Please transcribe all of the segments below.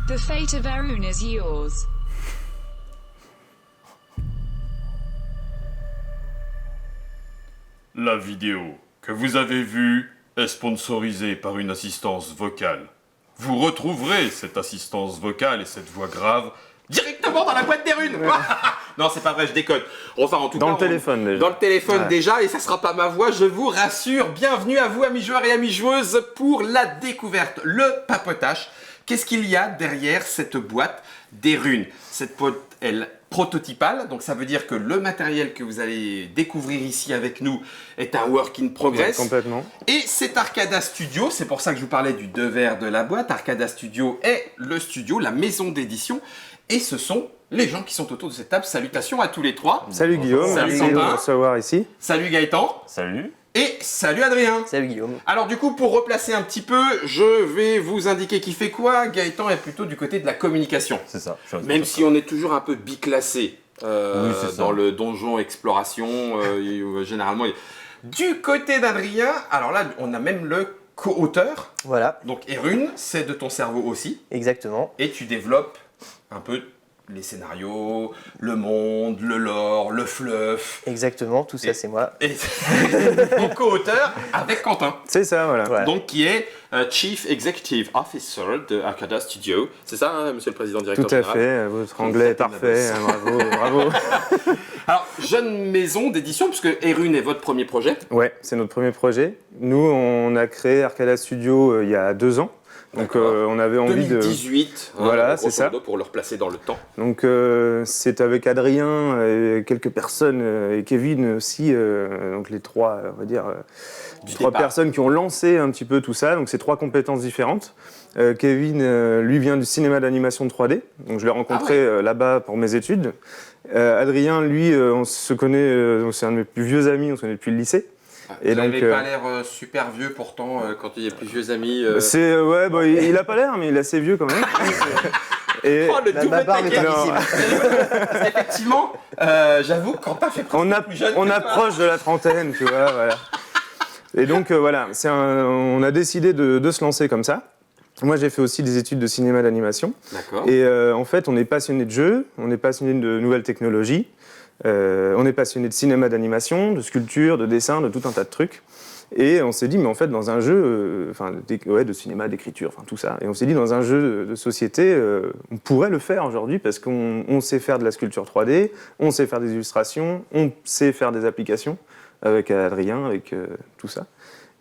The fate of Arun is yours. La vidéo que vous avez vue est sponsorisée par une assistance vocale. Vous retrouverez cette assistance vocale et cette voix grave directement dans la boîte des runes. Non, c'est pas vrai, je déconne. Enfin, en tout cas, Dans le téléphone déjà. Dans le téléphone Ouais. déjà, et ça sera pas ma voix, je vous rassure. Bienvenue à vous, amis joueurs et amis joueuses, pour la découverte, le papotage. Qu'est-ce qu'il y a derrière cette boîte des runes? Cette boîte est prototypale, donc ça veut dire que le matériel que vous allez découvrir ici avec nous est un work in progress. Ouais, complètement. Et c'est Arcada Studio, c'est pour ça que je vous parlais du devers de la boîte. Arcada Studio est le studio, la maison d'édition, et ce sont les gens qui sont autour de cette table. Salutations à tous les trois. Salut Guillaume, Salut merci de Quentin. nous recevoir ici. Salut Gaëtan. Salut. Et salut Adrien. Salut Guillaume. Alors du coup, pour replacer un petit peu, je vais vous indiquer qui fait quoi. Gaëtan est plutôt du côté de la communication. C'est ça. Même si on est toujours un peu biclassé Oui, c'est ça. dans le donjon exploration, généralement. Du côté d'Adrien, alors là, on a même le co-auteur. Voilà, Donc Erune, c'est de ton cerveau aussi. exactement. Et tu développes un peu les scénarios, le monde, le lore, le fluff. Exactement, tout ça Et- c'est moi. Et mon co-auteur avec Quentin. C'est ça, voilà. Voilà. Donc qui est Chief Executive Officer de Arcada Studio. C'est ça, hein, monsieur le président directeur Tout à général. fait, votre anglais est parfait, bravo, bravo. Alors, jeune maison d'édition, puisque Erune est votre premier projet. Ouais, c'est notre premier projet. Nous, on a créé Arcada Studio il y a 2 ans. Donc D'accord. on avait envie 2018, Voilà, grosso c'est ça. modo, pour le replacer dans le temps. Donc c'est avec Adrien et quelques personnes et Kevin aussi, donc les trois, on va dire, Du trois départ. personnes qui ont lancé un petit peu tout ça. Donc c'est 3 compétences différentes. Kevin, lui, vient du cinéma d'animation 3D. Donc je l'ai rencontré là-bas pour mes études. Adrien, lui, on se connaît, donc c'est un de mes plus vieux amis, on se connaît depuis le lycée. Et Et vous donc, n'avez pas l'air super vieux pourtant, quand il y a plus vieux amis. C'est ouais, bah, il a pas l'air, mais il est assez vieux quand même. Et Oh, le La double barbe est taquet. invisible. Parce qu'effectivement, j'avoue, Quentin fait presque plus jeune on que toi. approche de la trentaine, tu vois, voilà. Et donc voilà, on a décidé de se lancer comme ça. Moi, j'ai fait aussi des études de cinéma d'animation. D'accord. Et en fait, on est passionné de jeux, on est passionné de nouvelles technologies, on est passionné de cinéma d'animation, de sculpture, de dessin, de tout un tas de trucs. Et on s'est dit, mais en fait, dans un jeu, de cinéma, d'écriture, enfin tout ça. Et on s'est dit, dans un jeu de société, on pourrait le faire aujourd'hui parce qu'on sait faire de la sculpture 3D, on sait faire des illustrations, on sait faire des applications avec Adrien, avec tout ça.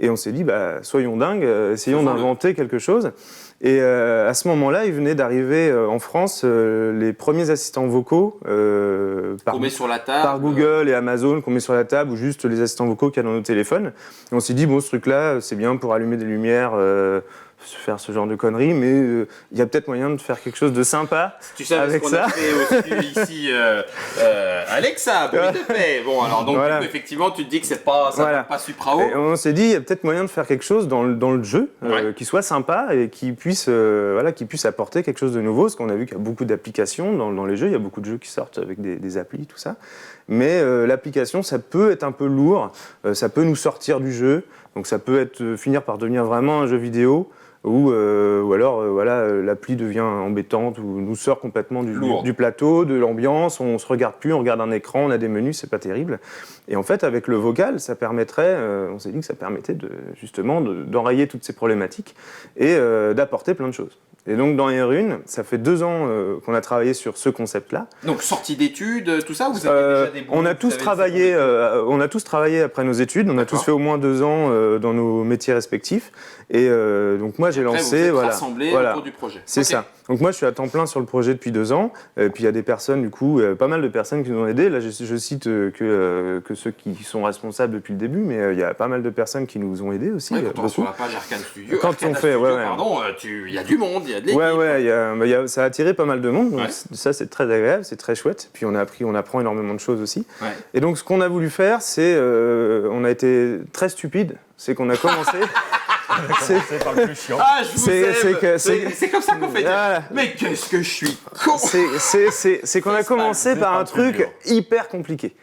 Et on s'est dit, bah, soyons dingues, essayons Faisons-le. d'inventer quelque chose. Et à ce moment-là, il venait d'arriver en France les premiers assistants vocaux par, On met sur la table. par Google et Amazon qu'on met sur la table ou juste les assistants vocaux qu'il y a dans nos téléphones. Et on s'est dit, bon, ce truc-là, c'est bien pour allumer des lumières, faire ce genre de conneries, mais il y a peut-être moyen de faire quelque chose de sympa. Tu sais avec ce qu'on ça. a fait aussi ici, Alexa, bruit de paix. Bon, alors donc Voilà. du coup, effectivement, tu te dis que c'est pas, ça Voilà. va pas supra haut. Et on s'est dit, il y a peut-être moyen de faire quelque chose dans le jeu Ouais. qui soit sympa et qui puisse apporter quelque chose de nouveau. Parce qu'on a vu qu'il y a beaucoup d'applications dans les jeux. Il y a beaucoup de jeux qui sortent avec des applis, tout ça. Mais l'application, ça peut être un peu lourd. Ça peut nous sortir du jeu. Donc ça peut finir par devenir vraiment un jeu vidéo. Ou alors l'appli devient embêtante ou nous sort complètement Lourde. du plateau, de l'ambiance, on se regarde plus, on regarde un écran, on a des menus, c'est pas terrible. Et en fait, avec le vocal, ça permettrait, on s'est dit que ça permettait justement d'enrayer toutes ces problématiques et d'apporter plein de choses. Et donc dans Erune, ça fait 2 ans qu'on a travaillé sur ce concept-là. Donc sortie d'études, tout ça, vous avez déjà des boulots, On a vous tous avez travaillé, des- on a tous travaillé après nos études. On a tous D'accord. fait au moins 2 ans dans nos métiers respectifs. Et donc moi j'ai Après, vous lancé, êtes voilà, rassemblés voilà. autour du projet. C'est Ok. ça. Donc moi, je suis à temps plein sur le projet depuis 2 ans. Et puis il y a des personnes, du coup, pas mal de personnes qui nous ont aidés. Là, je cite que ceux qui sont responsables depuis le début, mais il y a pas mal de personnes qui nous ont aidés aussi. Ouais, quand on va sur beaucoup. la page Arcane Studio, Quand Arcana on fait, Studio, ouais, ouais. pardon, il y a du monde, il y a de l'équipe. Ouais, ça a attiré pas mal de monde. Donc Ouais. ça, c'est très agréable, c'est très chouette. Puis on apprend énormément de choses aussi. Ouais. Et donc, ce qu'on a voulu faire, c'est, on a été très stupide, c'est qu'on a commencé. C'est pas le plus chiant. Ah, je vous C'est- aime. c'est que- C'est comme ça qu'on fait. Voilà. Mais qu'est-ce que je suis con. C'est qu'on a commencé par un truc hyper compliqué.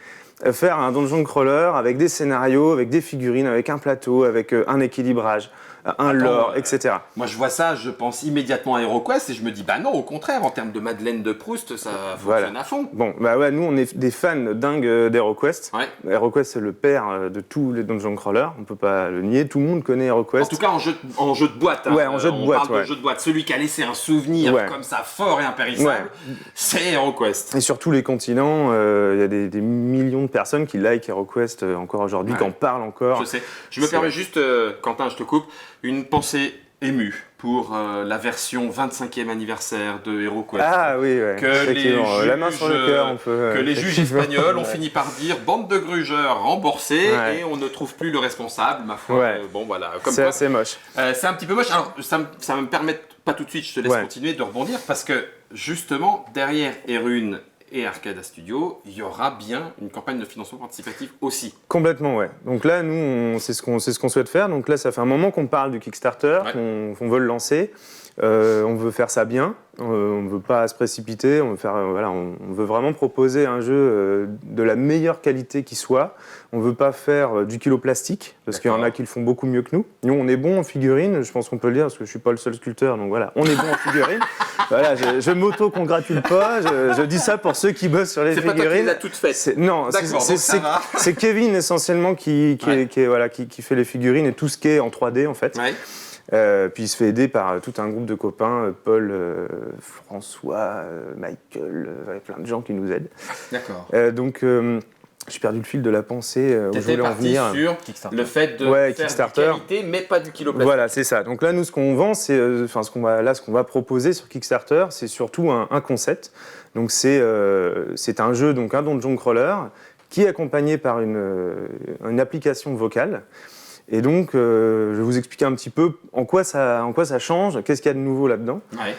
Faire un dungeon crawler avec des scénarios, avec des figurines, avec un plateau, avec un équilibrage, un lore, etc. Moi, je vois ça, je pense immédiatement à HeroQuest et je me dis, bah non, au contraire, en termes de Madeleine de Proust, ça Voilà. fonctionne à fond. Bon, bah ouais, nous on est des fans dingues d'HeroQuest. Ouais. HeroQuest c'est le père de tous les dungeon crawlers, on peut pas le nier, tout le monde connaît En HeroQuest. tout cas, en jeu de boîte. Hein. Ouais, en jeu de on boîte, parle de ouais. jeu de boîte. Celui qui a laissé un souvenir Ouais. comme ça, fort et impérissable, c'est HeroQuest. Et sur tous les continents, il y a des millions de personnes qui like HeroQuest encore aujourd'hui, Ouais. qui en parlent encore. Je sais. Je me permets juste, Quentin, je te coupe, une pensée émue pour la version 25e anniversaire de HeroQuest. Ah oui, ouais. Que les effectivement. La main juges, sur le cœur, on peut. que les juges effectivement. espagnols ont fini par dire bande de grugeurs remboursés Ouais. et on ne trouve plus le responsable, ma foi. Ouais. Bon voilà, comme C'est quoi. assez moche. C'est un petit peu moche. Alors ça me permet pas tout de suite, je te laisse Ouais. continuer de rebondir parce que justement derrière Erune et Arcada Studio, il y aura bien une campagne de financement participatif aussi. Complètement, ouais. Donc là, nous, c'est ce qu'on souhaite faire. Donc là, ça fait un moment qu'on parle du Kickstarter, Ouais. qu'on veut le lancer. On veut faire ça bien. On ne veut pas se précipiter. On veut faire, voilà, on veut vraiment proposer un jeu de la meilleure qualité qui soit. On ne veut pas faire du kilo plastique parce qu'il y en a D'accord. qui le font beaucoup mieux que nous. Nous, on est bon en figurines. Je pense qu'on peut le dire parce que je suis pas le seul sculpteur. Donc voilà, on est bon en figurines. Voilà, je m'auto-congratule pas. Je dis ça pour ceux qui bossent sur les C'est pas toi qui figurines. les as toutes faites. Non, D'accord, donc ça va. c'est Kevin essentiellement qui fait les figurines et tout ce qui est en 3D en fait. Ouais. Puis il se fait aider par tout un groupe de copains, Paul, François, Michael, plein de gens qui nous aident. D'accord. Donc j'ai perdu le fil de la pensée où je T'étais voulais en parti venir. sur Kickstarter. le fait de Ouais, faire Kickstarter. de qualité, mais pas du kilo plastique. Voilà, c'est ça. Donc là, nous, ce qu'on vend, c'est, ce qu'on va proposer sur Kickstarter, c'est surtout un concept. Donc c'est un jeu, donc un dungeon crawler, qui est accompagné par une application vocale. Et donc, je vais vous expliquer un petit peu en quoi ça change, qu'est-ce qu'il y a de nouveau là-dedans. Ouais.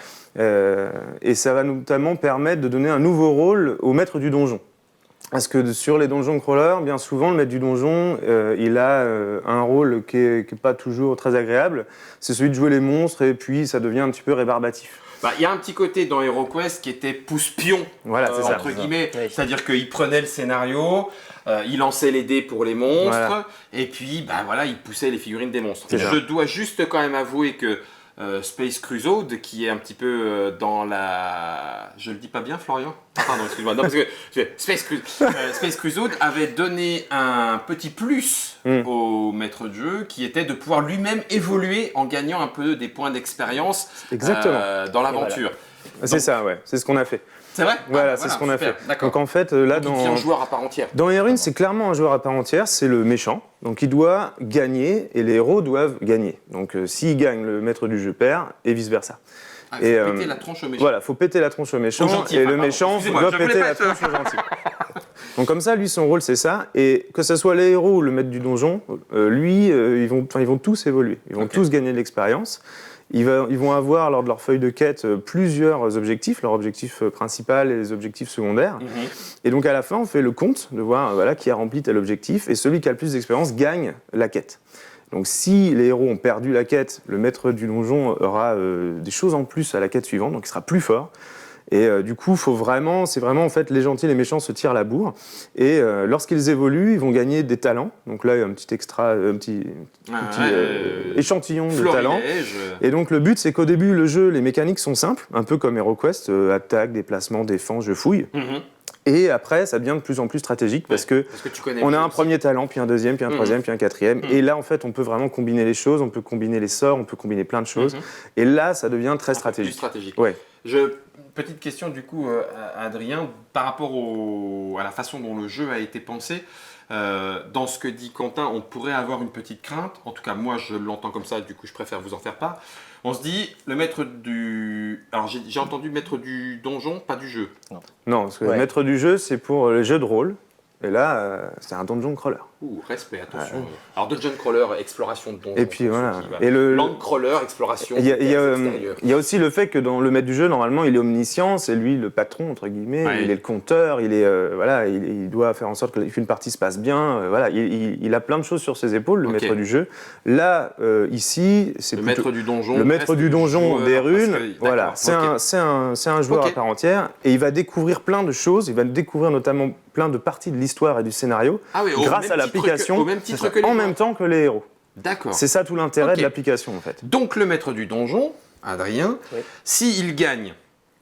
Et ça va notamment permettre de donner un nouveau rôle au maître du donjon. Parce que sur les donjon crawlers, bien souvent, le maître du donjon, il a un rôle qui est pas toujours très agréable. C'est celui de jouer les monstres et puis ça devient un petit peu rébarbatif. Bah, il y a un petit côté dans HeroQuest qui était pouce-pion, Voilà, c'est ça. entre guillemets. Oui. C'est-à-dire qu'il prenait le scénario, il lançait les dés pour les monstres, Voilà. et puis bah, voilà, il poussait les figurines des monstres. C'est ça. Je dois juste quand même avouer que Space Crusade, qui est un petit peu dans la... Je le dis pas bien, Florian? Pardon, excuse-moi. Non, parce que Space Crusade avait donné un petit plus au maître de jeu, qui était de pouvoir lui-même évoluer en gagnant un peu des points d'expérience Exactement. dans l'aventure. C'est ça, ouais. C'est ce qu'on a fait. C'est vrai? Voilà, c'est ce qu'on a super, fait. D'accord. Donc en fait, là, Donc, il devient un joueur à part entière. dans Erune, c'est clairement un joueur à part entière, c'est le méchant. Donc il doit gagner et les héros doivent gagner. Donc s'il gagne, le maître du jeu perd et vice-versa. Ah, Et, faut péter la tronche au méchant. Voilà, faut péter la tronche au méchant Au gentil, et enfin, le pardon, méchant excusez-moi, doit je voulais péter pas la être- tronche au gentil. Donc comme ça, lui, son rôle, c'est ça. Et que ce soit les héros ou le maître du donjon, ils vont tous évoluer. Ils vont Ok. tous gagner de l'expérience. Ils vont avoir, lors de leur feuille de quête, plusieurs objectifs, leur objectif principal et les objectifs secondaires. Mhm. Et donc à la fin, on fait le compte de voir voilà, qui a rempli tel objectif, et celui qui a le plus d'expérience gagne la quête. Donc si les héros ont perdu la quête, le maître du donjon aura des choses en plus à la quête suivante, donc il sera plus fort. Et du coup, c'est vraiment en fait les gentils et les méchants se tirent la bourre. Et lorsqu'ils évoluent, ils vont gagner des talents. Donc là, il y a un petit extra, un petit échantillon de talents. Florilège. Et donc le but, c'est qu'au début, le jeu, les mécaniques sont simples, un peu comme HeroQuest, attaque, déplacement, défense, je fouille. Mhm. Et après, ça devient de plus en plus stratégique parce que Parce que tu connais on le a jeu un aussi. premier talent, puis un deuxième, puis un troisième, puis un quatrième. Et là, en fait, on peut vraiment combiner les choses, on peut combiner les sorts, on peut combiner plein de choses. Et là, ça devient très Un peu plus stratégique. stratégique. Ouais. Petite question du coup à Adrien, par rapport à la façon dont le jeu a été pensé, dans ce que dit Quentin, on pourrait avoir une petite crainte, en tout cas moi je l'entends comme ça, du coup je préfère vous en faire part, On se dit, le maître du... Alors j'ai entendu maître du donjon, pas du jeu. Non, parce que Ouais. le maître du jeu, c'est pour les jeux de rôle. Et là, c'est un dungeon crawler. Ouh, respect, attention. Alors dungeon crawler, exploration de donjon. Et puis, pour ceux voilà. qui va. Et le- Land crawler, exploration Il y, a, des il y a, terres extérieures. il y a aussi le fait que dans le maître du jeu, normalement, il est omniscient, c'est lui le patron, entre guillemets, Ouais. il est le compteur, il doit faire en sorte qu'une partie se passe bien, il a plein de choses sur ses épaules, le Ok. maître du jeu. Là, ici, c'est Le plutôt... maître du donjon. Le maître reste du donjon joueur, des parce runes, que- voilà, d'accord, c'est ok. un joueur Ok. à part entière, et il va découvrir plein de choses, il va découvrir notamment plein de parties de l'histoire et du scénario, Ah oui, au grâce même à titre l'application, au même c'est titre ça, que les en joueurs. même temps que les héros. D'accord. C'est ça tout l'intérêt Ok. de l'application, en fait. Donc le maître du donjon, Adrien, Oui. s'il gagne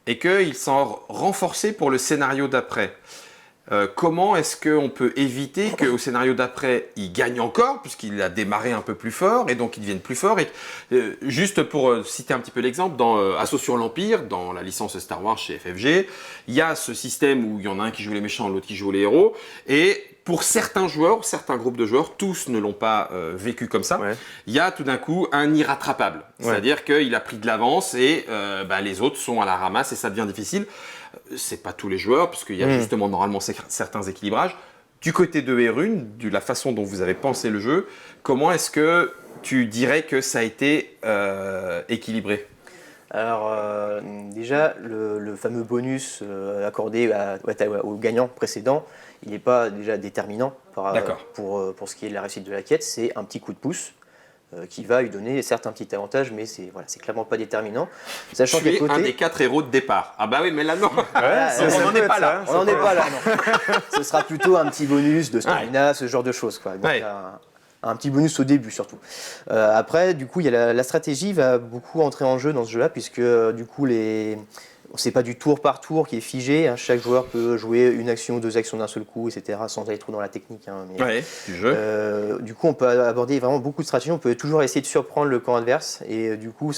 et qu'il sort renforcé pour le scénario d'après, comment est-ce qu'on peut éviter qu'au scénario d'après, il gagne encore, puisqu'il a démarré un peu plus fort, et donc il devienne plus fort juste pour citer un petit peu l'exemple, dans Assaut sur l'Empire, dans la licence Star Wars chez FFG, il y a ce système où il y en a un qui joue les méchants, l'autre qui joue les héros, et pour certains joueurs, certains groupes de joueurs, tous ne l'ont pas vécu comme ça, Ouais. il y a tout d'un coup un irrattrapable. Ouais. C'est-à-dire qu'il a pris de l'avance et les autres sont à la ramasse et ça devient difficile. C'est pas tous les joueurs, puisqu'il y a justement normalement certains équilibrages. Du côté de Erune, de la façon dont vous avez pensé le jeu, comment est-ce que tu dirais que ça a été équilibré? Alors déjà, le fameux bonus accordé au gagnant précédent, il n'est pas déjà déterminant D'accord. pour ce qui est de la réussite de la quête. C'est un petit coup de pouce qui va lui donner certes un petit avantage, mais c'est clairement pas déterminant. Sachant Tu qu'à es un des côté, 4 héros de départ. Ah bah oui, mais là non. Voilà, ça on peut n'en est être pas là. ça, on n'en est pas là, non. Ce sera plutôt un petit bonus de stamina, ce genre de choses, quoi. Donc, Ouais. un petit bonus au début surtout. Après, du coup, il y a la stratégie va beaucoup entrer en jeu dans ce jeu-là, puisque du coup, c'est pas du tour par tour qui est figé. Hein. Chaque joueur peut jouer une action ou deux actions d'un seul coup, etc., sans aller trop dans la technique. Hein, mais, Ouais, du jeu. du coup, on peut aborder vraiment beaucoup de stratégies. On peut toujours essayer de surprendre le camp adverse, et du coup,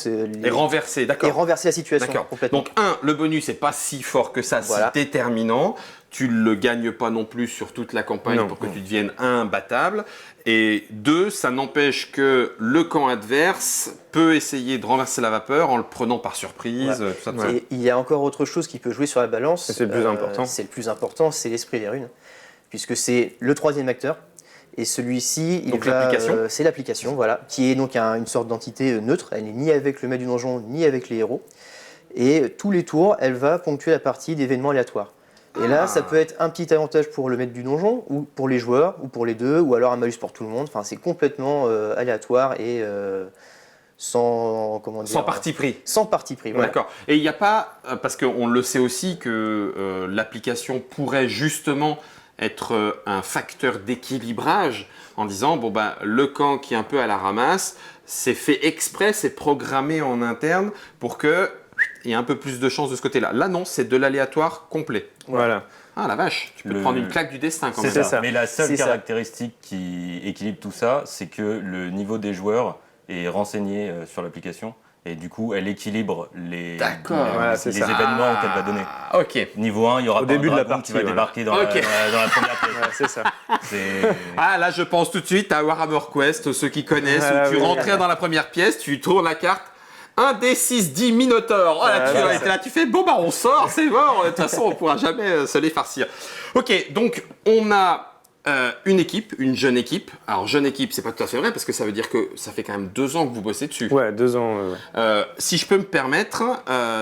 Et renversé, d'accord. et renverser la situation D'accord. complètement. Donc, le bonus n'est pas si fort que ça, Voilà. si déterminant. Tu ne le gagnes pas non plus sur toute la campagne Non. pour que tu deviennes imbattable. Et 2, ça n'empêche que le camp adverse peut essayer de renverser la vapeur en le prenant par surprise. Ouais. Tout ça, tout ça. Et il y a encore autre chose qui peut jouer sur la balance. Et c'est le plus important. C'est le plus important, c'est l'esprit des runes, puisque c'est le troisième acteur. Et celui-ci, Donc l'application. c'est l'application, voilà, qui est donc une sorte d'entité neutre. Elle n'est ni avec le maître du donjon, ni avec les héros. Et tous les tours, elle va ponctuer la partie d'événements aléatoires. Et là, ça peut être un petit avantage pour le maître du donjon, ou pour les joueurs, ou pour les deux, ou alors un malus pour tout le monde. Enfin, c'est complètement aléatoire et sans, comment dire, Sans parti pris. sans parti pris. Voilà. D'accord. Et il n'y a pas, parce qu'on le sait aussi, que l'application pourrait justement être un facteur d'équilibrage en disant, bon ben, le camp qui est un peu à la ramasse, c'est fait exprès, c'est programmé en interne pour que il y ait un peu plus de chance de ce côté-là. Là, non, c'est de l'aléatoire complet. Voilà. Ah la vache, tu peux Le- prendre une claque du destin quand C'est même. ça. Mais la seule C'est ça. caractéristique qui équilibre tout ça, c'est que le niveau des joueurs est renseigné sur l'application. Et du coup, elle équilibre D'accord. Voilà, les c'est ça. événements qu'elle va donner. Ah, ok. Niveau 1, il y aura Au pas début un de la dragon partie, qui va voilà. débarquer dans, Ok. dans la première pièce. Ouais, c'est ça. C'est- Ah là, je pense tout de suite à Warhammer Quest, ceux qui connaissent, Ah, où tu oui. rentrais dans la première pièce, tu tournes la carte, 1 des 6, 10 Minotaur. Oh là, Ah, tu voilà. étais là, tu fais, bon bah on sort, c'est mort, de toute façon on pourra jamais se les farcir. Ok, donc on a une équipe, une jeune équipe. Alors jeune équipe, c'est pas tout à fait vrai, parce que ça veut dire que ça fait quand même 2 ans que vous bossez dessus. Ouais, 2 ans. Ouais. Si je peux me permettre,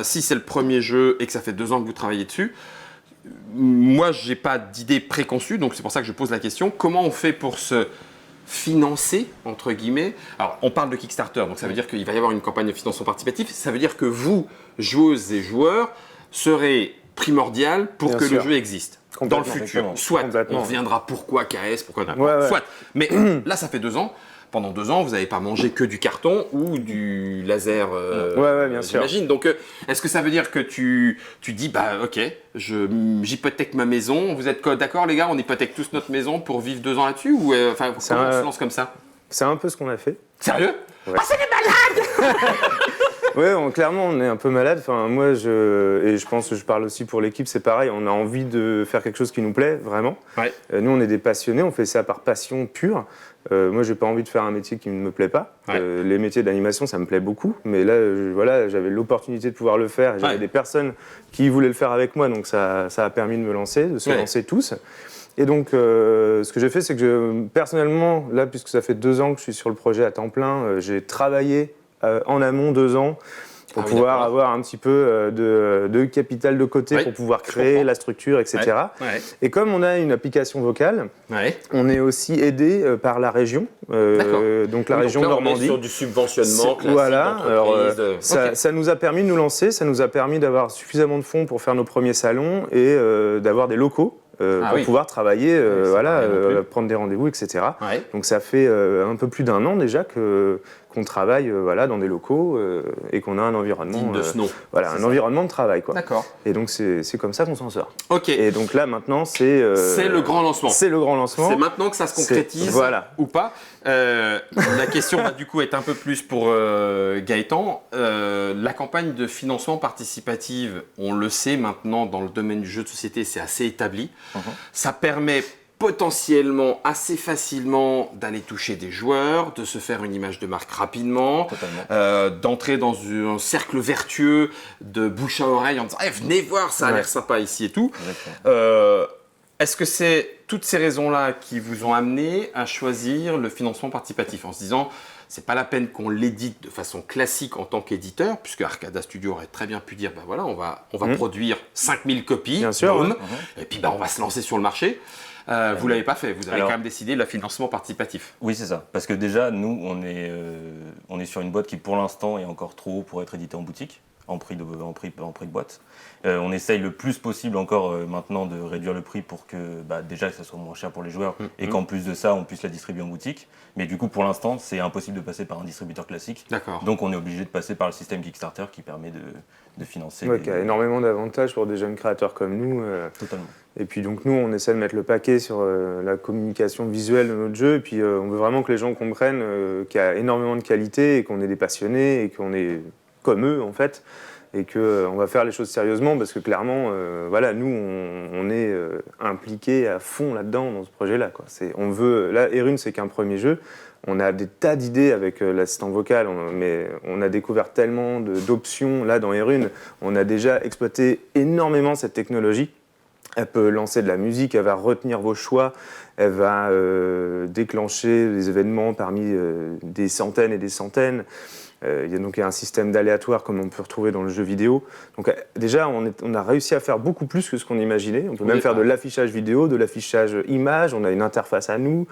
si c'est le premier jeu et que ça fait 2 ans que vous travaillez dessus, moi j'ai pas d'idée préconçue, donc c'est pour ça que je pose la question. Comment on fait pour se financer, entre guillemets? Alors on parle de Kickstarter, donc ça veut dire qu'il va y avoir une campagne de financement participatif. Ça veut dire que vous, joueuses et joueurs, serez primordial pour Bien que le sûr. jeu existe. Dans le Complètement, futur. exactement. Soit Complètement. on reviendra pourquoi KS, pourquoi Ouais, ouais. soit. Mais là ça fait 2 ans. Pendant 2 ans, vous n'avez pas mangé que du carton ou du laser, Ouais, bien sûr. j'imagine. Donc, est-ce que ça veut dire que tu dis, bah ok, j'hypothèque ma maison, vous êtes d'accord les gars, on hypothèque tous notre maison pour vivre 2 ans là-dessus? Ou enfin, comment on se lance comme ça? C'est un peu ce qu'on a fait. Sérieux? Ouais. Ah, c'est des malades! Ouais, clairement, on est un peu malade. Enfin, moi, et je pense que je parle aussi pour l'équipe, c'est pareil. On a envie de faire quelque chose qui nous plaît, vraiment. Ouais. Nous, on est des passionnés, on fait ça par passion pure. Moi, j'ai pas envie de faire un métier qui ne me plaît pas. Ouais. Les métiers d'animation, ça me plaît beaucoup. Mais là, voilà, j'avais l'opportunité de pouvoir le faire. J'avais des personnes qui voulaient le faire avec moi, donc ça a permis de me lancer, de se lancer tous. Et donc, ce que j'ai fait, c'est que personnellement, là, puisque ça fait 2 ans que je suis sur le projet à temps plein, j'ai travaillé en amont 2 ans pour pouvoir avoir un petit peu de capital de côté pour pouvoir créer la structure, etc. Ouais. Et comme on a une application vocale, on est aussi aidé par la région, donc la région donc là, Normandie. On est sur du subventionnement classique Voilà, alors, d'entreprise. ça nous a permis de nous lancer, ça nous a permis d'avoir suffisamment de fonds pour faire nos premiers salons et d'avoir des locaux. Pour pouvoir travailler, prendre des rendez-vous, etc. Ouais. Donc ça fait un peu plus d'1 an déjà qu'on travaille dans des locaux et qu'on a un environnement digne de ce nom. Voilà, un environnement de travail, quoi. D'accord. Et donc c'est comme ça qu'on s'en sort. Ok. Et donc là maintenant c'est le grand lancement. C'est le grand lancement. C'est maintenant que ça se concrétise ou pas. La question va du coup être un peu plus pour Gaëtan. La campagne de financement participatif, on le sait maintenant dans le domaine du jeu de société, c'est assez établi. Ça permet potentiellement assez facilement d'aller toucher des joueurs, de se faire une image de marque rapidement, d'entrer dans un cercle vertueux de bouche à oreille en disant venez voir, ça a l'air sympa ici et tout. Est-ce que c'est toutes ces raisons-là qui vous ont amené à choisir le financement participatif en se disant c'est pas la peine qu'on l'édite de façon classique en tant qu'éditeur, puisque Arcada Studio aurait très bien pu dire on va produire 5000 copies, bien sûr, boom, et puis on va se lancer sur le marché. Vous l'avez pas fait, vous avez quand même décidé le financement participatif. Oui, c'est ça. Parce que déjà, nous, on est sur une boîte qui, pour l'instant, est encore trop haut pour être éditée en boutique, en prix de boîte. On essaye le plus possible encore maintenant de réduire le prix pour que déjà que ça soit moins cher pour les joueurs et qu'en plus de ça, on puisse la distribuer en boutique. Mais du coup, pour l'instant, c'est impossible de passer par un distributeur classique. D'accord. Donc, on est obligé de passer par le système Kickstarter qui permet de financer. Qui a énormément d'avantages pour des jeunes créateurs comme nous. Totalement. Et puis donc nous, on essaie de mettre le paquet sur la communication visuelle de notre jeu. Et puis on veut vraiment que les gens comprennent qu'il y a énormément de qualité et qu'on est des passionnés et qu'on est comme eux en fait. Et qu'on va faire les choses sérieusement parce que clairement, nous, on est impliqués à fond là-dedans, dans ce projet-là. Là, Erune, c'est qu'un premier jeu. On a des tas d'idées avec l'assistant vocal, mais on a découvert tellement d'options là dans Erune. On a déjà exploité énormément cette technologie. Elle peut lancer de la musique, elle va retenir vos choix, elle va déclencher des événements parmi des centaines et des centaines. Il y a un système d'aléatoire comme on peut retrouver dans le jeu vidéo. Donc déjà, on a réussi à faire beaucoup plus que ce qu'on imaginait. On peut même faire de l'affichage vidéo, de l'affichage image. On a une interface à nous.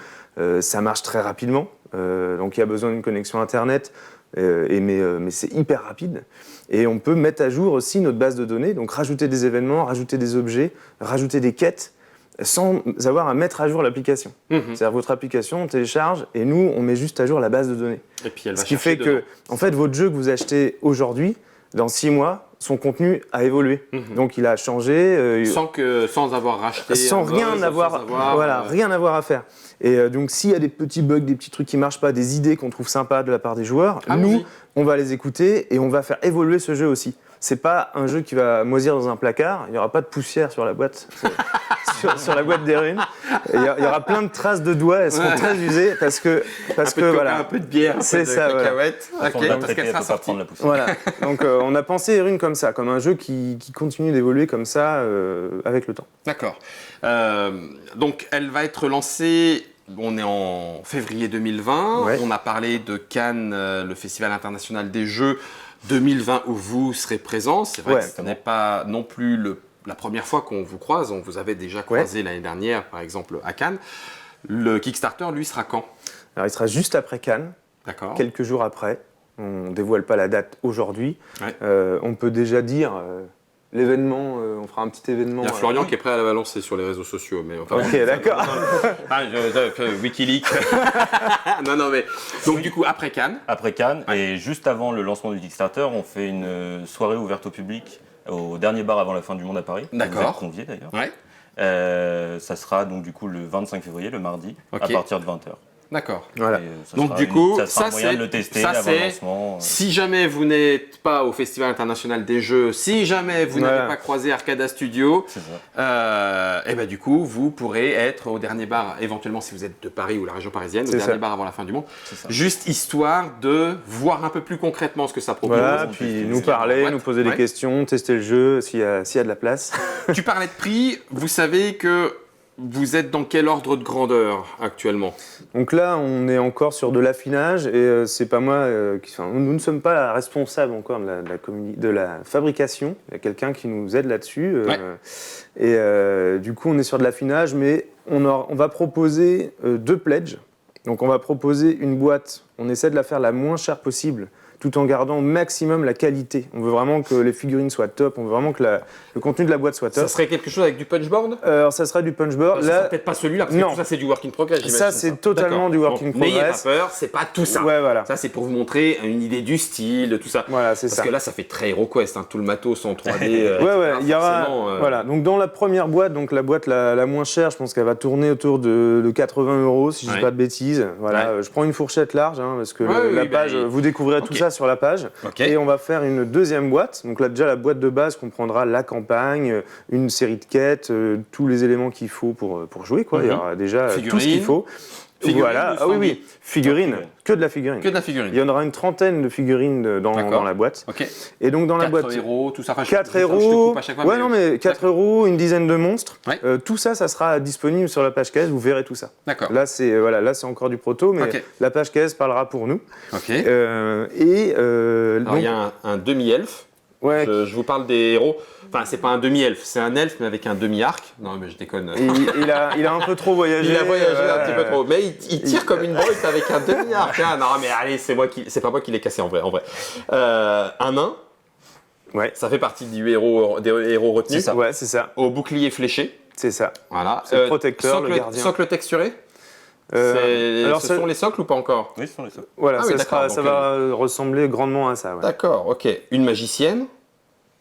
Ça marche très rapidement. Donc il y a besoin d'une connexion Internet. Mais c'est hyper rapide. Et on peut mettre à jour aussi notre base de données. Donc rajouter des événements, rajouter des objets, rajouter des quêtes, sans avoir à mettre à jour l'application. C'est-à-dire votre application, on télécharge et nous, on met juste à jour la base de données. Et puis elle va Ce qui fait que, en fait, votre jeu que vous achetez aujourd'hui, dans 6 mois, son contenu a évolué. Donc il a changé. Sans avoir racheté. Rien avoir à faire. Et donc s'il y a des petits bugs, des petits trucs qui ne marchent pas, des idées qu'on trouve sympas de la part des joueurs, on va les écouter et on va faire évoluer ce jeu aussi. C'est pas un jeu qui va moisir dans un placard, il n'y aura pas de poussière sur la boîte, sur la boîte d'Erune. Il y aura plein de traces de doigts, elles seront très usées parce que un peu de bière, c'est ça, cacahuètes. Parce qu'elle sera sortie. Voilà. Donc on a pensé Erune comme ça, comme un jeu qui continue d'évoluer comme ça avec le temps. D'accord. Donc elle va être lancée. On est en février 2020. On a parlé de Cannes, le Festival international des jeux 2020 où vous serez présent. C'est vrai que ce n'est pas non plus la première fois qu'on vous croise. On vous avait déjà croisé l'année dernière, par exemple, à Cannes. Le Kickstarter, lui, sera quand ? Alors, il sera juste après Cannes, quelques jours après. On ne dévoile pas la date aujourd'hui. On peut déjà dire l'événement, on fera un petit événement. Il y a Florian qui est prêt à la balancer sur les réseaux sociaux. Mais enfin, ok, d'accord. Wikileaks. non, mais donc du coup, après Cannes. Après Cannes, et juste avant le lancement du Kickstarter, on fait une soirée ouverte au public au dernier bar avant la fin du monde à Paris. D'accord. Vous êtes conviés d'ailleurs. Ça sera donc du coup le 25 février, le mardi, à partir de 20h. D'accord. Voilà. Donc du coup, ça sera ça un moyen c'est de le tester ça, avant c'est- le lancement. Si jamais vous n'êtes pas au Festival international des jeux, si jamais vous Voilà. n'avez pas croisé Arcada Studio, C'est ça. et ben du coup vous pourrez être au dernier bar, éventuellement si vous êtes de Paris ou la région parisienne, au C'est dernier ça. bar avant la fin du monde, C'est ça. juste histoire de voir un peu plus concrètement ce que ça propose. Voilà, on puis peut nous tester en parler, boîte. nous poser Ouais. des questions, tester le jeu s'il y a de la place. Tu parlais de prix, vous savez que vous êtes dans quel ordre de grandeur actuellement? Donc là, on est encore sur de l'affinage et c'est pas moi nous ne sommes pas responsables encore de la fabrication. Il y a quelqu'un qui nous aide là-dessus. Ouais. Et du coup, on est sur de l'affinage, mais on va proposer 2 pledges. Donc on va proposer une boîte, on essaie de la faire la moins chère possible, tout en gardant au maximum la qualité. On veut vraiment que les figurines soient top, on veut vraiment que le contenu de la boîte soit top. Ça serait quelque chose avec du punchboard? Alors ça sera du punchboard. Ça sera Là, peut-être pas celui-là, parce que non. tout ça c'est du work in progress, j'imagine. ça c'est totalement D'accord. du work in Bon, n'ayez pas progress. peur, c'est pas tout ça. Ouais, voilà. Ça c'est pour vous montrer une idée du style, de tout ça. Voilà, c'est Parce ça. que là ça fait très HeroQuest, hein, tout le matos en 3D. Ouais, il y aura. forcément, Voilà, donc dans la première boîte, donc la boîte la moins chère, je pense qu'elle va tourner autour de 80 €, si je dis Ouais. pas de bêtises. Voilà, je prends une fourchette large, hein, parce que Ouais, la oui, page, bah, vous découvrirez ok. tout ça sur la page. Ok. Et on va faire une deuxième boîte. Donc là, déjà, la boîte de base comprendra la campagne, une série de quêtes, tous les éléments qu'il faut pour jouer, quoi. Il y aura déjà tout ce Figurines. qu'il faut. Figurines Voilà, ou ah oui, standy? oui, figurines, Figurines. que de la figurine. Que de la figurine. Il y en aura une trentaine de figurines dans D'accord. la boîte. Ok. Et donc dans la 4 boîte. héros, tout ça. Enfin, 4 je te héros, coupe à chaque fois, ouais, non, mais 4 héros, une dizaine de monstres. Ouais. Tout ça, ça sera disponible sur la page caisse, vous verrez tout ça. D'accord. Là, c'est encore du proto, mais Ok. la page caisse parlera pour nous. Ok. Alors, Alors il y a un demi-elfe. ouais, Je vous parle des héros. Enfin, c'est pas un demi-elfe, c'est un elfe, mais avec un demi-arc. Non, mais je déconne. il a un peu trop voyagé. Il a voyagé un ouais. petit peu trop. Mais il tire comme une brute avec un demi-arc. Hein. Non, mais allez, c'est pas moi qui l'ai cassé en vrai. Un nain, Ouais, ça fait partie des héros retenus. C'est ça. ouais, c'est ça. Au bouclier fléché. C'est ça. Voilà. C'est le protecteur, le gardien. Socle texturé. Alors, Ce ça- sont les socles ou pas encore? Oui, ce sont les seuls. Voilà, Ah oui, ça, d'accord, ça donc, va ressembler grandement à ça. Ouais. D'accord, ok. Une magicienne,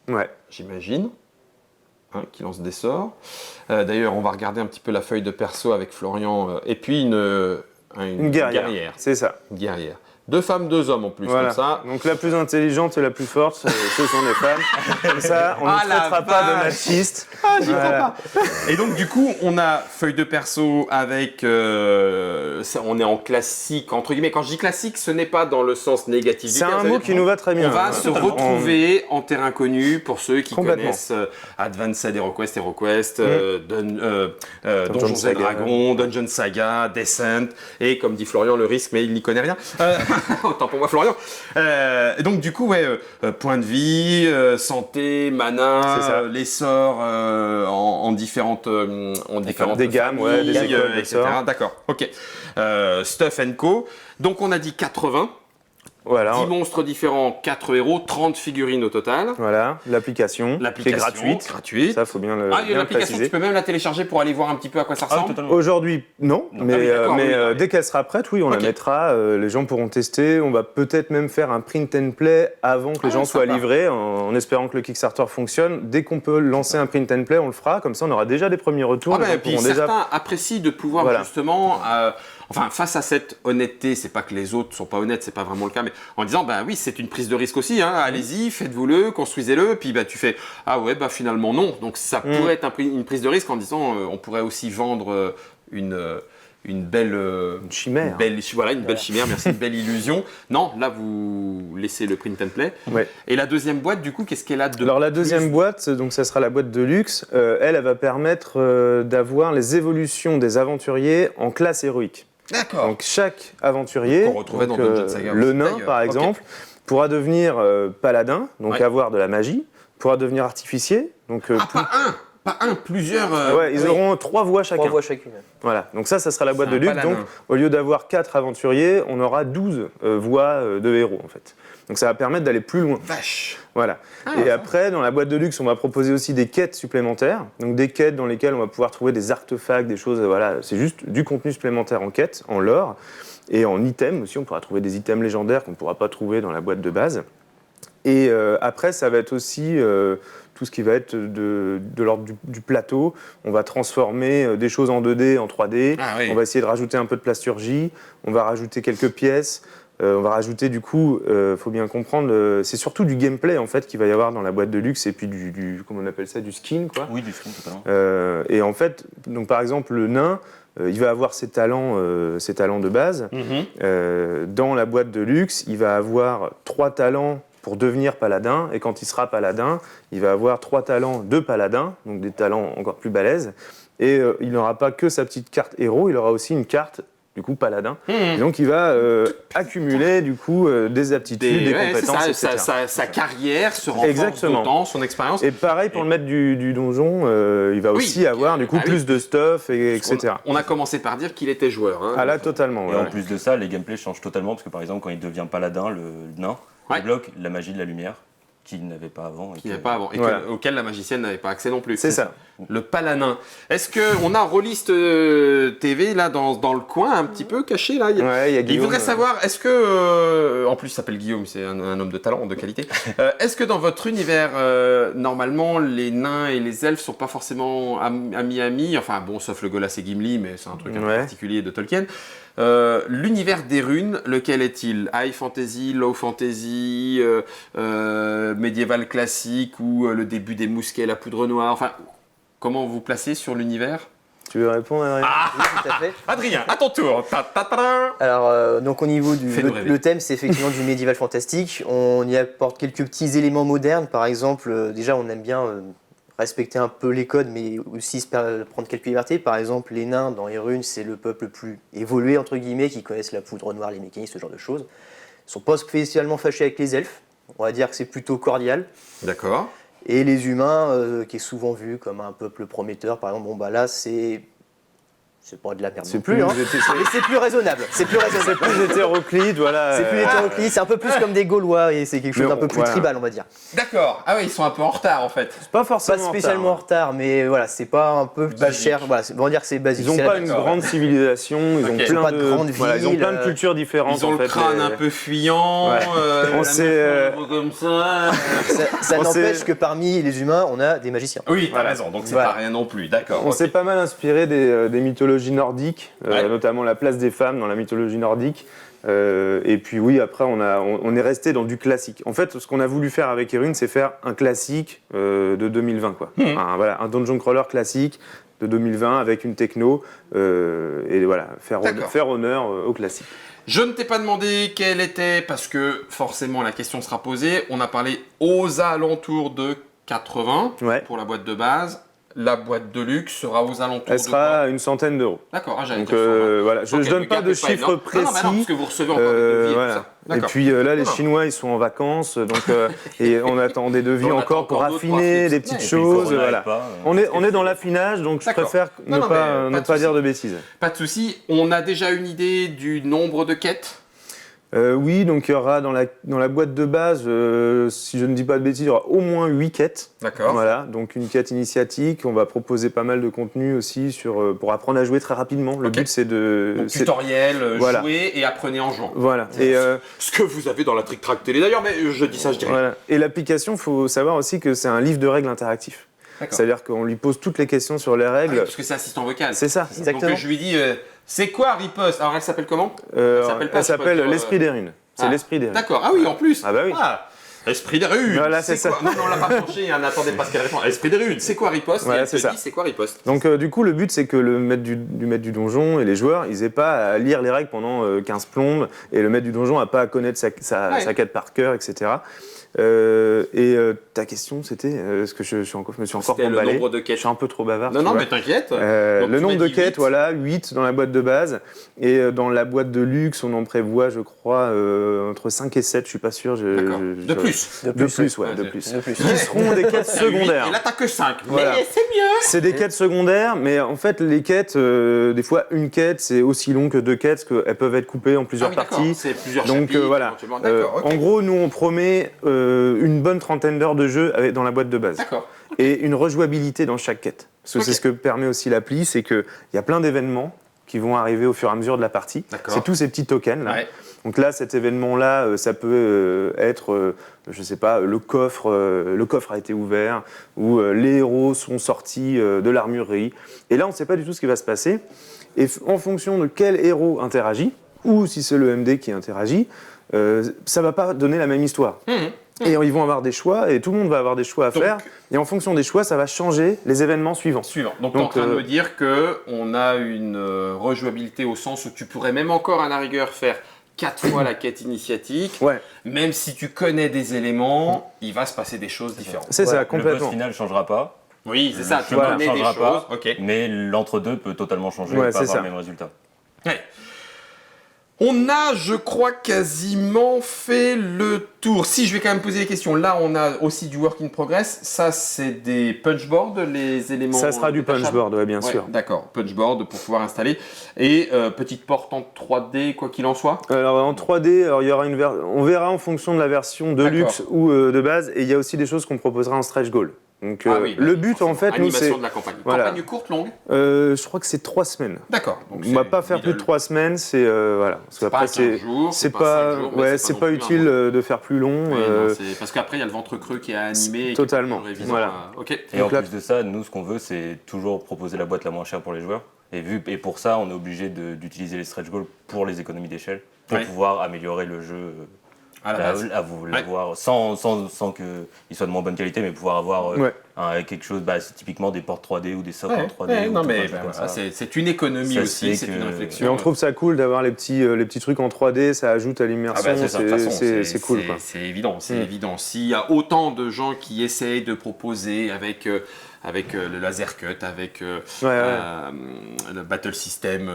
Ouais. j'imagine, hein, qui lance des sorts. D'ailleurs, on va regarder un petit peu la feuille de perso avec Florian. Et puis Une guerrière. C'est ça. Une guerrière. 2 femmes, 2 hommes en plus, Voilà. comme ça. Donc la plus intelligente et la plus forte, ce sont les femmes. Comme ça, on Ah, ne la traitera pas de vache. machistes. Ah, j'y Voilà. crois pas. Et donc, du coup, on a feuille de perso avec. On est en classique, entre guillemets. Quand je dis classique, ce n'est pas dans le sens négatif du C'est terme. un Ça veut mot dire qui nous va très bien. On va Ouais. se retrouver en terrain connu pour ceux qui Complètement. connaissent Advanced HeroQuest, HeroQuest, Donjons et Saga. Dragons, Dungeon Saga, Descent, et comme dit Florian, le risque, mais il n'y connaît rien. Autant pour moi, Florian. Et donc, du coup, point de vie, santé, C'est mana, ça. les sorts en différentes, Des gammes, ouais, familles, des écoles de etc. sorts. D'accord, ok. Stuff and Co. Donc, on a dit 80. Voilà. 10 monstres différents, 4 héros, 30 figurines au total. Voilà, l'application, qui est L'application gratuite. Ça, faut bien le, Ah, il y a bien le l'application, préciser. tu peux même la télécharger pour aller voir un petit peu à quoi ça Ah, ressemble. totalement. Aujourd'hui, non, Ah oui, d'accord, oui, oui. dès qu'elle sera prête, oui, on Ok. la mettra. Les gens pourront tester. On va peut-être même faire un print and play avant que les gens soient sympa. livrés, en espérant que le Kickstarter fonctionne. Dès qu'on peut lancer un print and play, on le fera. Comme ça, on aura déjà des premiers retours. Ah les bah, gens et puis pourront certains apprécient de pouvoir Voilà. justement, enfin face à cette honnêteté, c'est pas que les autres sont pas honnêtes, c'est pas vraiment le cas, mais en disant bah oui c'est une prise de risque aussi, hein, allez-y, faites-vous-le, construisez-le, puis bah tu fais ah ouais bah finalement non, donc ça pourrait être une prise de risque en disant on pourrait aussi vendre une belle chimère. une belle chimère, merci, une belle illusion. Non, là vous laissez le print and play. Ouais. Et la deuxième boîte du coup qu'est-ce qu'elle a de Alors la plus deuxième boîte, donc ça sera la boîte de luxe. Elle va permettre d'avoir les évolutions des aventuriers en classe héroïque. D'accord. Donc chaque aventurier, Qu'on retrouvait donc, dans Dungeon Saga le aussi, nain d'ailleurs. par Ok. exemple, pourra devenir paladin, donc Ouais. avoir de la magie, pourra devenir artificier. Donc Ah, pas un, plusieurs. ouais, ils auront 3 voix chacun. 3 voix chacune. Voilà, donc ça sera la boîte C'est de un luxe. paladin. Donc au lieu d'avoir 4 aventuriers, on aura 12 voix de héros en fait. Donc ça va permettre d'aller plus loin. Vache. Voilà. Et après, dans la boîte de luxe, on va proposer aussi des quêtes supplémentaires. Donc des quêtes dans lesquelles on va pouvoir trouver des artefacts, des choses, voilà. C'est juste du contenu supplémentaire en quête, en lore. Et en items aussi, on pourra trouver des items légendaires qu'on ne pourra pas trouver dans la boîte de base. Et après, ça va être aussi tout ce qui va être de l'ordre du plateau. On va transformer des choses en 2D, en 3D. Ah oui. On va essayer de rajouter un peu de plasturgie. On va rajouter quelques pièces. On va rajouter du coup, faut bien comprendre, c'est surtout du gameplay en fait qu'il va y avoir dans la boîte de luxe et puis comment on appelle ça, du skin quoi. Oui, du skin totalement. Et en fait, donc par exemple le nain, il va avoir ses talents de base. Dans la boîte de luxe, il va avoir 3 talents pour devenir paladin, et quand il sera paladin, il va avoir 3 talents de paladin, donc des talents encore plus balèzes, et il n'aura pas que sa petite carte héros, il aura aussi une carte du coup paladin. Et donc il va accumuler du coup des aptitudes, des compétences, etc. Sa carrière se renforce d'autant, son expérience. Et pareil pour le maître du donjon, il va aussi avoir du coup plus de stuff, etc. On a commencé par dire qu'il était joueur. Hein. Ah là totalement. Et en plus de ça, les gameplays changent totalement parce que par exemple, quand il devient paladin, le nain, il bloque la magie de la lumière qu'il n'avait pas avant. Auquel la magicienne n'avait pas accès non plus. C'est ça. Le paladin. Est-ce qu'on a Rollist TV là dans le coin, un petit peu caché là? Ouais, il y a Guillaume. Il voudrait savoir, est-ce que, en plus il s'appelle Guillaume, c'est un homme de talent, de qualité, est-ce que dans votre univers, normalement, les nains et les elfes sont pas forcément amis, enfin bon, sauf le Golas et Gimli, mais c'est un truc un peu particulier de Tolkien. L'univers des runes, lequel est-il? High fantasy, low fantasy, médiéval classique ou le début des mousquets, la poudre noire, enfin, comment vous placez sur l'univers? Tu veux répondre, Adrien? Oui, tout à fait. Adrien, à ton tour. Alors, donc au niveau Fais-nous rêver. le thème, c'est effectivement du médiéval fantastique. On y apporte quelques petits éléments modernes. Par exemple, déjà, on aime bien respecter un peu les codes, mais aussi prendre quelques libertés. Par exemple, les nains, dans les runes, c'est le peuple le plus évolué, entre guillemets, qui connaissent la poudre noire, les mécanismes, ce genre de choses. Ils ne sont pas spécialement fâchés avec les elfes. On va dire que c'est plutôt cordial. D'accord. Et les humains, qui est souvent vu comme un peuple prometteur, par exemple, bon bah là c'est pas de la merde. C'est non plus, hein. Mais c'est plus raisonnable. C'est plus hétéroclite, voilà. C'est plus hétéroclite, c'est un peu plus comme des Gaulois et c'est quelque chose d'un peu plus tribal, on va dire. D'accord. Ah oui, ils sont un peu en retard en fait. C'est pas forcément Pas spécialement en retard, mais voilà, c'est pas un peu cher. Voilà, on va dire que c'est basique. Ils n'ont C'est pas la- une grande civilisation, ils ont Ils ont plein pas de grandes ils ont villes, plein de cultures différentes. Ils ont en le fait, crâne un peu fuyant. Ouais. On la sait, meuf, comme ça. Ça On n'empêche sait- que parmi les humains, on a des magiciens. Oui, t'as raison. Donc c'est Voilà. pas rien non plus. D'accord. On ok. s'est pas mal inspiré des mythologies nordiques, Ouais. notamment la place des femmes dans la mythologie nordique. Et puis oui, après on est resté dans du classique. En fait, ce qu'on a voulu faire avec Irune, c'est faire un classique de 2020, quoi. Voilà, un dungeon crawler classique de 2020 avec une techno et voilà, D'accord. faire honneur au classique. Je ne t'ai pas demandé quelle était, parce que forcément la question sera posée. On a parlé aux alentours de 80 Ouais. pour la boîte de base. La boîte de luxe sera aux alentours Elle de sera quoi? à une centaine d'euros. D'accord, j'allais Donc dire 120. voilà, je Ok, ne donne ne pas de gardez chiffres énorme. précis. Non, parce que vous recevez encore des devis et voilà. tout ça. Et D'accord. puis là, les Non. Chinois, ils sont en vacances, donc et on attend des devis On attend encore pour encore d'autres affiner pour des affiner. petites Et puis le choses. corona Voilà. aide pas, On est dans l'affinage, donc je D'accord. préfère Non, ne non, pas, mais ne pas pas de dire souci. de bêtises. Pas de souci. On a déjà une idée du nombre de quêtes. Oui, donc il y aura dans la boîte de base, si je ne dis pas de bêtises, il y aura au moins 8 quêtes. D'accord. Voilà, donc une quête initiatique. On va proposer pas mal de contenu aussi pour apprendre à jouer très rapidement. Le Ok. but, c'est de... Donc c'est- tutoriel, Voilà. jouez et apprenez en jouant. Voilà. Et, Ce que vous avez dans la Trick Track Télé d'ailleurs, mais je dis ça, je dirais. voilà. Et l'application, il faut savoir aussi que c'est un livre de règles interactif. D'accord. C'est-à-dire qu'on lui pose toutes les questions sur les Ah oui, règles. parce que c'est assistant vocal. C'est ça. Exactement. Donc je lui dis, c'est quoi Riposte? Alors elle s'appelle comment? Elle s'appelle pas, s'appelle je peux dire, l'esprit des runes. C'est Ah. l'esprit des runes. D'accord, ah oui, en plus. Ah bah oui. Esprit des runes. Voilà, c'est ça. quoi Non, on l'a pas changé, hein, n'attendez pas ce qu'elle répond. Esprit des runes, c'est quoi Riposte? Voilà, Et elle c'est te ça. dit, c'est quoi Riposte? Donc du coup, le but, c'est que le maître du maître du donjon et les joueurs, ils aient pas à lire les règles pendant 15 plombes, et le maître du donjon n'a pas à connaître Ouais. sa quête par cœur, etc. Ta question, c'était, est-ce que je me suis encore C'était le emballé. nombre de Je quêtes. suis un peu trop bavard. Non, tu non, vois. mais t'inquiète. Donc, Le tu nombre m'as de dit quêtes, 8. voilà, 8 dans la boîte de base. Et dans la boîte de luxe, on en prévoit, je crois, entre 5 et 7, je suis pas sûr. D'accord. De plus. De plus, ouais, Ouais, de c'est- plus. De plus. Qui seront des quêtes secondaires. Et là, t'as que 5. Voilà. Mais c'est mieux. C'est des quêtes secondaires, mais en fait, les quêtes, des fois, une quête, c'est aussi long que 2 quêtes, parce qu'elles peuvent être coupées en plusieurs Ah oui, d'accord, parties. c'est plusieurs Donc chapitres, voilà. éventuellement. D'accord, ok. En gros, nous, on promet une bonne trentaine d'heures de jeu dans la boîte de base. D'accord. Et une rejouabilité dans chaque quête. Parce que Ok. c'est ce que permet aussi l'appli, c'est qu'il y a plein d'événements qui vont arriver au fur et à mesure de la partie. D'accord. C'est tous ces petits tokens là. Ouais. Donc là, cet événement-là, ça peut être, je sais pas, le coffre a été ouvert, ou les héros sont sortis de l'armurerie. Et là, on ne sait pas du tout ce qui va se passer. Et en fonction de quel héros interagit, ou si c'est le MD qui interagit, ça va pas donner la même histoire. Et ils vont avoir des choix, et tout le monde va avoir des choix à faire. Et en fonction des choix, ça va changer les événements suivants. Donc tu es en train de me dire qu'on a une rejouabilité au sens où tu pourrais même encore à la rigueur faire 4 fois la quête initiatique. Ouais. Même si tu connais des éléments, il va se passer des choses différentes. C'est ça, Le complètement. boss final ne changera pas. Oui, c'est ça, tu chemin connais ne des changera choses. pas, Ok. mais l'entre-deux peut totalement changer Ouais, et pas c'est avoir ça. le même résultat. Ouais. On a, je crois, quasiment fait le tour. Si, je vais quand même poser des questions. Là, on a aussi du work in progress. Ça, c'est des punchboards, les éléments. Ça sera du détachables. punchboard, ouais, bien Ouais, sûr. D'accord, punchboard pour pouvoir installer. Et petite porte en 3D, quoi qu'il en soit. Alors en 3D, alors, il y aura on verra en fonction de la version de luxe ou de base, et il y a aussi des choses qu'on proposera en stretch goal. Donc Oui, le but en fait, nous animation c'est, de la campagne. voilà. Campagne courte, longue. Je crois que c'est 3 semaines. D'accord. Donc On va pas faire plus de 3 semaines, c'est voilà. Parce C'est pas qu'après 15 jours, c'est c'est pas, 5 jours, mais ouais, c'est c'est pas pas non plus utile un de faire plus long. Oui, non, parce qu'après, il y a le ventre creux qui est animé. Et Totalement, qui est révisant, voilà. Ok. Et Donc en là- plus de ça, nous, ce qu'on veut, c'est toujours proposer la boîte la moins chère pour les joueurs. Et pour ça, on est obligé d'utiliser les stretch goals pour les économies d'échelle, pour Ouais. pouvoir améliorer le jeu, À la base. l'avoir sans qu'il soit de moins bonne qualité, mais pouvoir avoir Ouais. quelque chose, c'est typiquement des portes 3D ou des socles Ouais, en 3D. ouais, ou non, tout mais un truc comme voilà, ça. c'est une économie Ça aussi, fait c'est que- une réflexion. Mais on trouve ça cool d'avoir les petits trucs en 3D, ça ajoute à l'immersion, c'est ça, de toute façon, c'est cool quoi. C'est évident, c'est évident. S'il y a autant de gens qui essayent de proposer avec le laser cut, avec le battle system,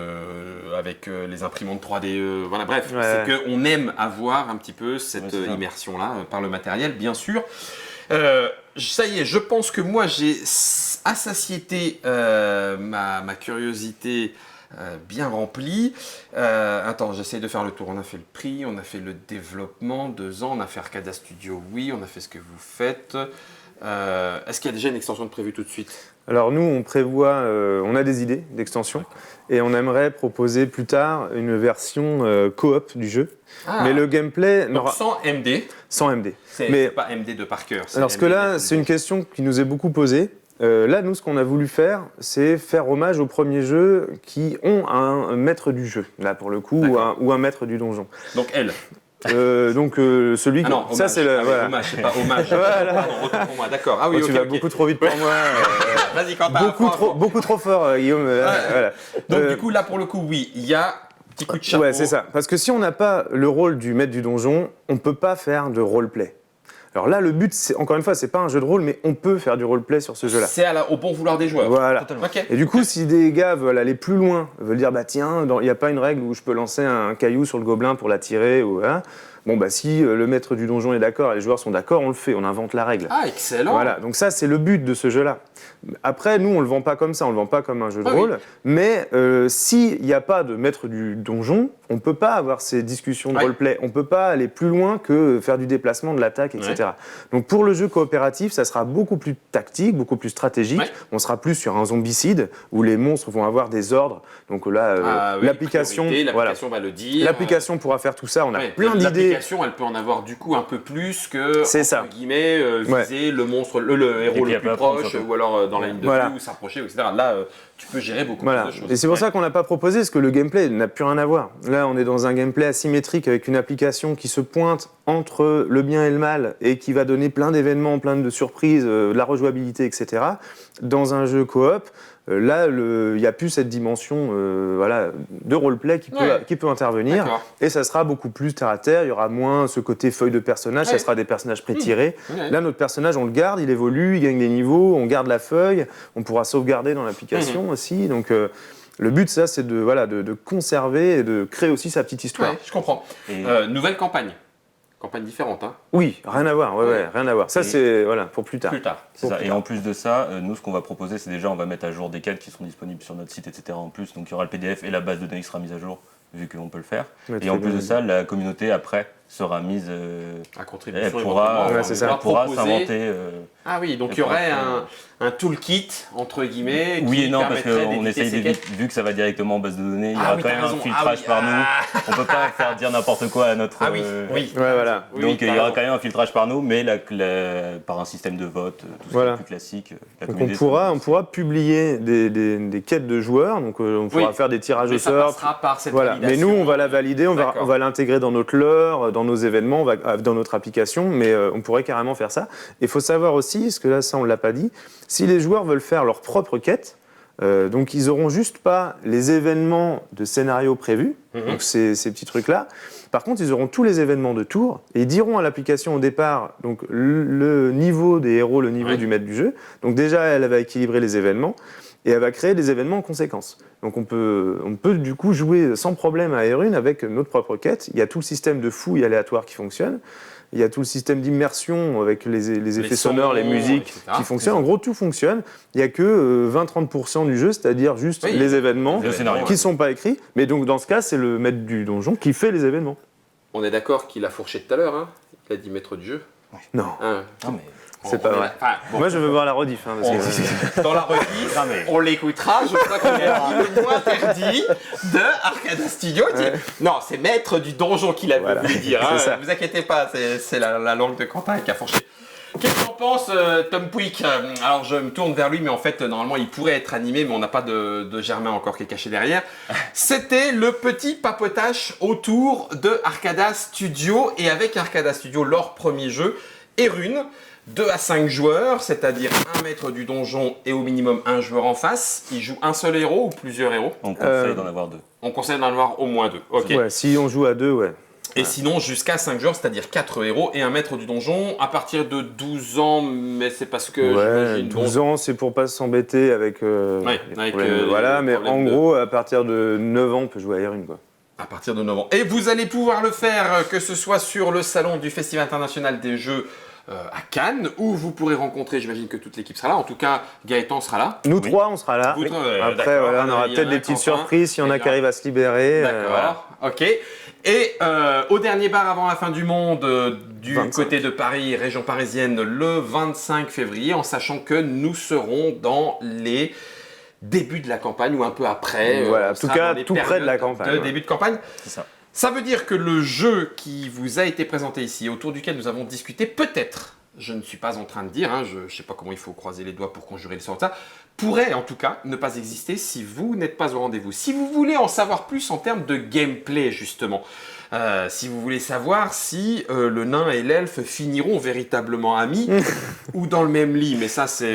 avec les imprimantes 3D, voilà, bref, Ouais. c'est qu'on aime avoir un petit peu cette Ouais, c'est ça. immersion-là par le matériel, bien sûr. Ça y est, je pense que moi j'ai à satiété ma curiosité bien remplie. Attends, j'essaie de faire le tour. On a fait le prix, on a fait le développement, 2 ans, on a fait Arcada Studio, oui, on a fait ce que vous faites. Est-ce qu'il y a déjà une extension de prévue tout de suite? Alors nous, on prévoit, on a des idées d'extension et on aimerait proposer plus tard une version coop du jeu. Mais le gameplay Donc n'aura sans MD, sans MD. c'est Mais- pas MD de par cœur. Alors ce que là, c'est une question qui nous est beaucoup posée. Là, nous, ce qu'on a voulu faire, c'est faire hommage aux premiers jeux qui ont un maître du jeu, là pour le coup, ou un maître du donjon. Donc elle. Donc celui Ah non, qui... Ça, c'est le... voilà. hommage, c'est pas hommage. Voilà. Pardon, retour pour moi, d'accord. Ah oui, Oh, tu ok, vas ok. beaucoup trop vite pour moi. Vas-y, Quentin. beaucoup trop fort, Guillaume. Voilà. Donc du coup, là, pour le coup, oui, il y a petit coup de chapeau. Ouais, c'est ça. Parce que si on n'a pas le rôle du maître du donjon, on ne peut pas faire de roleplay. Alors là, le but, c'est, encore une fois, c'est pas un jeu de rôle, mais on peut faire du roleplay sur ce jeu-là. C'est au bon vouloir des joueurs. Voilà. Totalement. Ok. Et du coup, si des gars veulent aller plus loin, veulent dire, bah tiens, il n'y a pas une règle où je peux lancer un caillou sur le gobelin pour l'attirer, ou voilà. Bon, bah si le maître du donjon est d'accord et les joueurs sont d'accord, on le fait, on invente la règle. Ah, excellent. Voilà, donc ça c'est le but de ce jeu-là. Après, nous on le vend pas comme ça, on le vend pas comme un jeu de Ah oui. rôle, mais s'il n'y a pas de maître du donjon, on peut pas avoir ces discussions de Ouais. roleplay, on peut pas aller plus loin que faire du déplacement, de l'attaque, etc. Donc pour le jeu coopératif, ça sera beaucoup plus tactique, beaucoup plus stratégique, Ouais. on sera plus sur un zombicide où les monstres vont avoir des ordres, donc là Ah oui, l'application, priorité, voilà. l'application va le dire. L'application pourra faire tout ça, on a Ouais, plein d'idées. L'application, elle peut en avoir du coup un peu plus que, C'est entre ça. guillemets, viser le monstre, le héros puis le après, plus apprendre proche, surtout. ou alors dans la ligne de Voilà. vue, ou s'approcher, etc. Là, tu peux gérer beaucoup Voilà. plus de choses. Et c'est pour Ouais. ça qu'on n'a pas proposé, parce que le gameplay n'a plus rien à voir. Là, on est dans un gameplay asymétrique avec une application qui se pointe entre le bien et le mal et qui va donner plein d'événements, plein de surprises, de la rejouabilité, etc. Dans un jeu coop, là, il n'y a plus cette dimension voilà, de roleplay Ouais. qui peut intervenir. D'accord. Et ça sera beaucoup plus terre à terre, il y aura moins ce côté feuille de personnage, Ouais. ça sera des personnages pré-tirés. Ouais. Là, notre personnage, on le garde, il évolue, il gagne des niveaux, on garde la feuille, on pourra sauvegarder dans l'application aussi. Donc, le but, ça, c'est de conserver et de créer aussi sa petite histoire. Ouais, je comprends. Et- Nouvelle campagne. Campagne différente, hein. Oui, rien à voir, ouais, rien à voir. Ça, Et- c'est pour plus tard. Plus tard. C'est Pour ça. plus Et tard. en plus de ça, nous, ce qu'on va proposer, c'est déjà, on va mettre à jour des quêtes qui seront disponibles sur notre site, etc. En plus, donc il y aura le PDF et la base de données qui sera mise à jour, vu qu'on peut le faire. Ouais, Et très en plus bien. de ça, la communauté, après, sera mise... À contribution. elle pourra, éventuellement, ouais, c'est ça. on va elle pourra proposer s'inventer Ah oui, donc il y aurait un toolkit, entre guillemets. Oui qui et non, parce permettrait qu'on d'éviter essaye ces d'éviter, vu que ça va directement en base de données, il y Ah aura oui, quand t'as même raison. un filtrage Ah oui, par nous. On peut pas faire dire n'importe quoi à notre. Ah oui, oui. Ouais, voilà. Oui, Donc t'as il y aura raison. quand même un filtrage par nous, mais par un système de vote, tout ce Voilà. qui est plus classique. La Donc communauté, on pourra publier des quêtes de joueurs, donc on pourra Oui. faire des tirages Mais au ça sort. passera par cette Voilà. Mais validation. nous, on va la valider, on D'accord. va l'intégrer dans notre lore, dans nos événements, dans notre application, mais on pourrait carrément faire ça. Il faut savoir aussi, parce que là, ça, on ne l'a pas dit, si les joueurs veulent faire leur propre quête, donc ils n'auront juste pas les événements de scénario prévus, donc ces petits trucs-là. Par contre, ils auront tous les événements de tour et ils diront à l'application au départ donc le niveau des héros, le niveau Ouais. du maître du jeu. Donc déjà, elle va équilibrer les événements et elle va créer des événements en conséquence. Donc on peut du coup jouer sans problème à Aerune avec notre propre quête. Il y a tout le système de fouille aléatoire qui fonctionne. Il y a tout le système d'immersion avec les effets sons, sonores, les musiques etc. qui fonctionnent. En gros, tout fonctionne. Il n'y a que 20-30% du jeu, c'est-à-dire juste Oui, les événements le scénario. qui ne sont pas écrits. Mais donc dans ce cas, c'est le maître du donjon qui fait les événements. On est d'accord qu'il a fourché tout à l'heure, hein. Il a dit maître du jeu. Non, Hein. Non, mais c'est pas On est vrai. là- enfin, bon, Moi, je veux voir la rediff. Hein, parce que- dans la rediff, Non, mais- on l'écoutera. Je crois qu'il a dit le mot interdit de Arcada Studio. Non, c'est maître du donjon qu'il a Voilà. voulu dire. Hein. C'est ça. Vous inquiétez pas, c'est la langue de Quentin qui a fourché. Qu'est-ce qu'en pense Tom Pouic? Alors je me tourne vers lui, mais en fait normalement il pourrait être animé, mais on n'a pas de Germain encore qui est caché derrière. C'était le petit papotage autour de Arcada Studio, et avec Arcada Studio, leur premier jeu, Aerune, 2 à 5 joueurs, c'est-à-dire un maître du donjon et au minimum un joueur en face. Il joue un seul héros ou plusieurs héros? On conseille d'en avoir 2. On conseille d'en avoir au moins 2. Ok. Ouais, si on joue à deux, ouais. Et sinon, jusqu'à 5 joueurs, c'est-à-dire 4 héros et un maître du donjon, à partir de 12 ans, mais c'est parce que Ouais, j'imagine... 12 ans, c'est pour pas s'embêter avec, Ouais, les avec, problèmes, les voilà, mais problèmes en de- gros, à partir de 9 ans, on peut jouer à Aerune, quoi. À partir de 9 ans. Et vous allez pouvoir le faire, que ce soit sur le salon du Festival international des jeux à Cannes, où vous pourrez rencontrer, j'imagine que toute l'équipe sera là, en tout cas Gaëtan sera là. Nous Oui. trois, on sera là. Vous trois, Après, d'accord. voilà, on aura Il y en peut-être a des petites Quentin, surprises s'il y en a et qui arrivent à se libérer. D'accord, voilà. ok. Et au dernier bar avant la fin du monde, du 25. côté de Paris, région parisienne, le 25 février, en sachant que nous serons dans les débuts de la campagne ou un peu après. Voilà, on en tout sera cas, dans les tout près de la périodes campagne, De ouais. début de campagne. C'est ça. Ça veut dire que le jeu qui vous a été présenté ici, autour duquel nous avons discuté, peut-être, je ne suis pas en train de dire, hein, je ne sais pas comment il faut croiser les doigts pour conjurer le sort de ça, pourrait en tout cas ne pas exister si vous n'êtes pas au rendez-vous. Si vous voulez en savoir plus en termes de gameplay justement, si vous voulez savoir si le nain et l'elfe finiront véritablement amis ou dans le même lit, mais ça, ça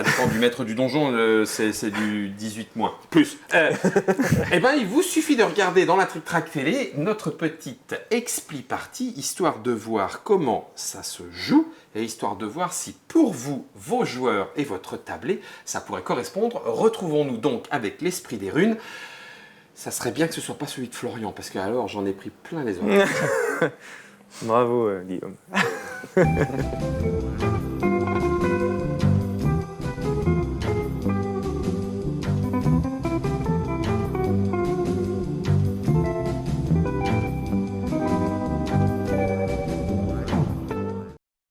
dépend du maître du donjon, c'est du 18 moins, plus. Eh ben, il vous suffit de regarder dans la Trick Track Télé notre petite expli partie, histoire de voir comment ça se joue et histoire de voir si pour vous, vos joueurs et votre tablé, ça pourrait correspondre. Retrouvons-nous donc avec l'esprit des runes. Ça serait bien que ce soit pas celui de Florian, parce que alors j'en ai pris plein les oreilles. Bravo, Guillaume.